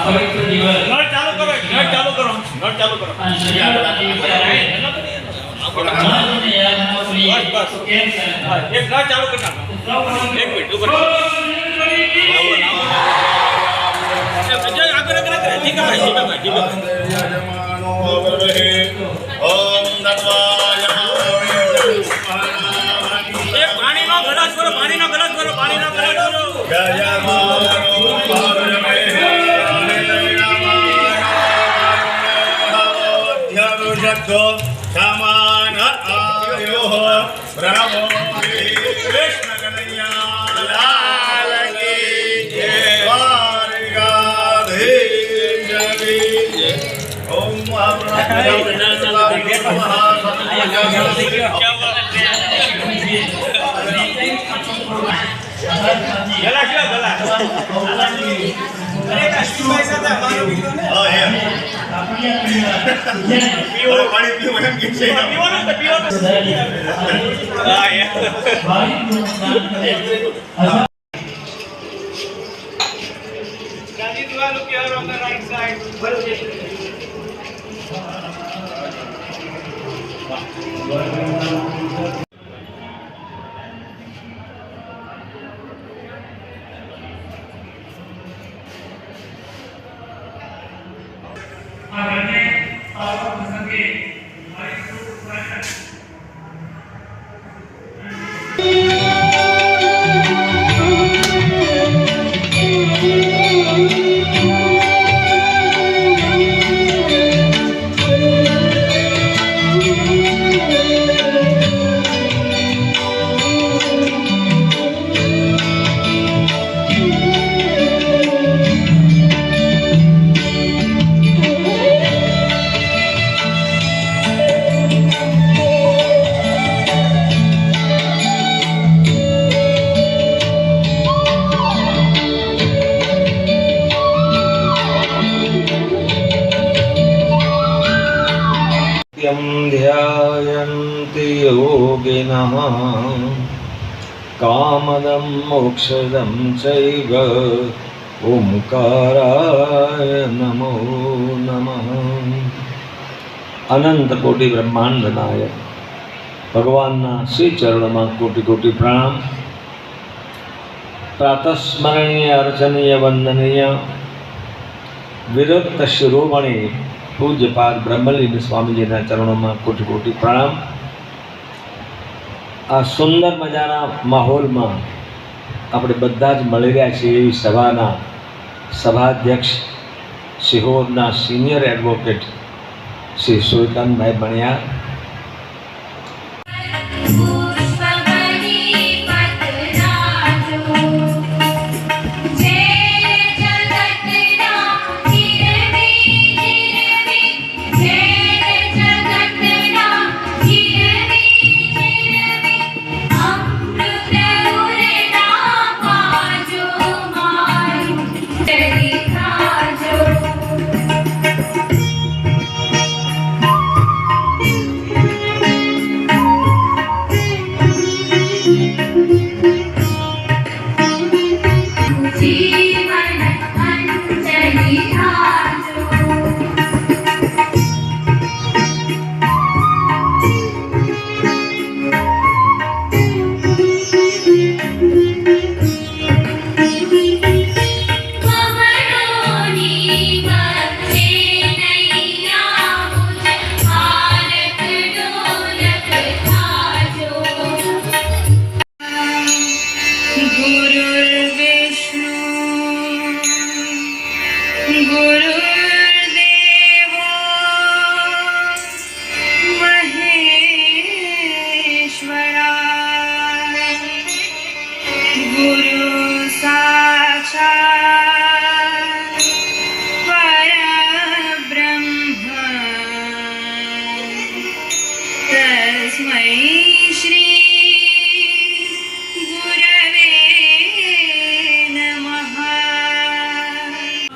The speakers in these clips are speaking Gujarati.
પવિત્ર દિવસ નળ ચાલુ કરો નળ ચાલુ કરો નળ ચાલુ કરો બસ એક નળ ચાલુ કરી નાખો એક મિનિટ ઉપર પાણીનો ગ્લાસ ભરો પાણીનો ગ્લાસ ભરો પાણીનો ગ્લાસ ભરો सामान आयो ब्रह्मो कृष्ण कन्हैया लाल की जय राधे जय ओम गला गला પાણી પીવું એમ કે છે પીવાનું તો પીવાનું હા ગાડી દુઆ look here on the right side ध्यायन्ति योगिनः कामदं मोक्षदं चैव ओंकाराय नमो नमः। अनंत कोटि ब्रह्मांड नायक भगवानना श्री चरणों कोटि कोटि प्रणाम। प्रातस्मरणीय अर्चनीय वंदनीय विरक्त शिरोमणि पूज्यपाद ब्रह्मलीन स्वामीजी चरणों में कोटि कोटि प्रणाम। आ सुंदर मजाना माहौल में अपने बधा ज मळी रह्या छीए एवी सभाना सभाध्यक्ष सिहोरना सीनियर एडवोकेट श्री सुल्तान भाई बणियार, जीवन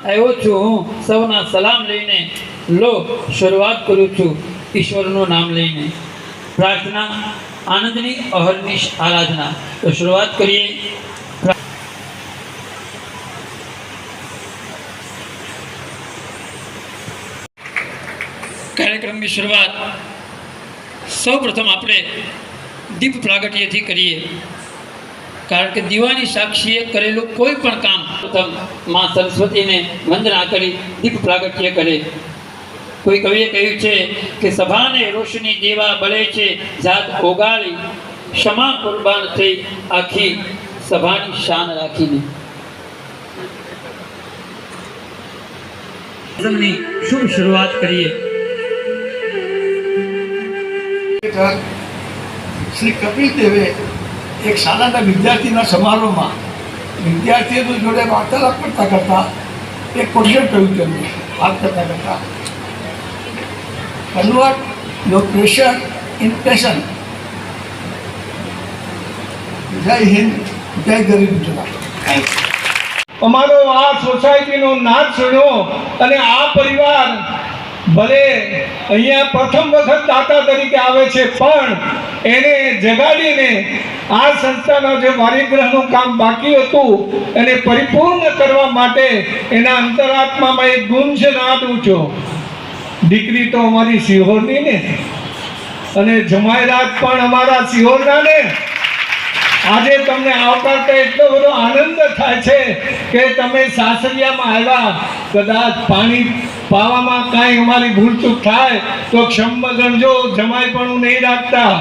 આવ્યો છું હું સૌના સલામ લઈને, લો શરૂઆત કરું છું ઈશ્વરનું નામ લઈને. પ્રાર્થના આનંદની અહર્નિશ આરાધના. તો શરૂઆત કરીએ. કાર્યક્રમની શરૂઆત સૌ પ્રથમ આપણે દીપ પ્રાગટ્યથી કરીએ, કારણ કે દીવાની સાક્ષીએ કરેલું કોઈ પણ કામ પ્રથમ માં સરસ્વતીને વંદના કરી દીપ પ્રાગટ્ય કરે. કોઈ કવિએ કહ્યું છે કે સભાને રોશની દેવા બળે છે જાત ઓગાળી, ક્ષમા કુરબાન થઈ આખી સભાની શાન રાખીને. શુભ શરૂઆત કરીએ. શ્રી કપિલ દેવે એક શાળાના વિદ્યાર્થીના સમારોહમાં વિદ્યાર્થીઓ જોડે વાર્તાલાપ કરતા કરતા એક ક્વેશ્ચન કહ્યું તેમને વાત કરતા કરતા, convert your pressure in passion. જય હિન્દ, જય ગરીબ ગુજરાત. અમારો આ સોસાયટીનો નાદ સુણ્યો અને આ પરિવાર ભલે અહીંયા પ્રથમ વખત દાતા તરીકે આવે છે, પણ એને જગાડીને આ સંસ્થાના જે વારિગ્રહનું કામ બાકી હતું એને પરિપૂર્ણ કરવા માટે એના અંતરાત્મામાં એક ગુણ છે, નાદ ઊંચો. દીકરી તો અમારી સિહોરની ને, અને જમાયરાત પણ અમારા સિહોરના ને. આજે તમને આવકારતા એટલો બધો આનંદ થાય છે કે તમે સાસરિયામાં આવ્યા. કદાચ પાણી પાવામાં કાંઈ અમારી ભૂલચૂક થાય તો ક્ષમ ગણજો, જમાઈ પણ નહીં રાખતા.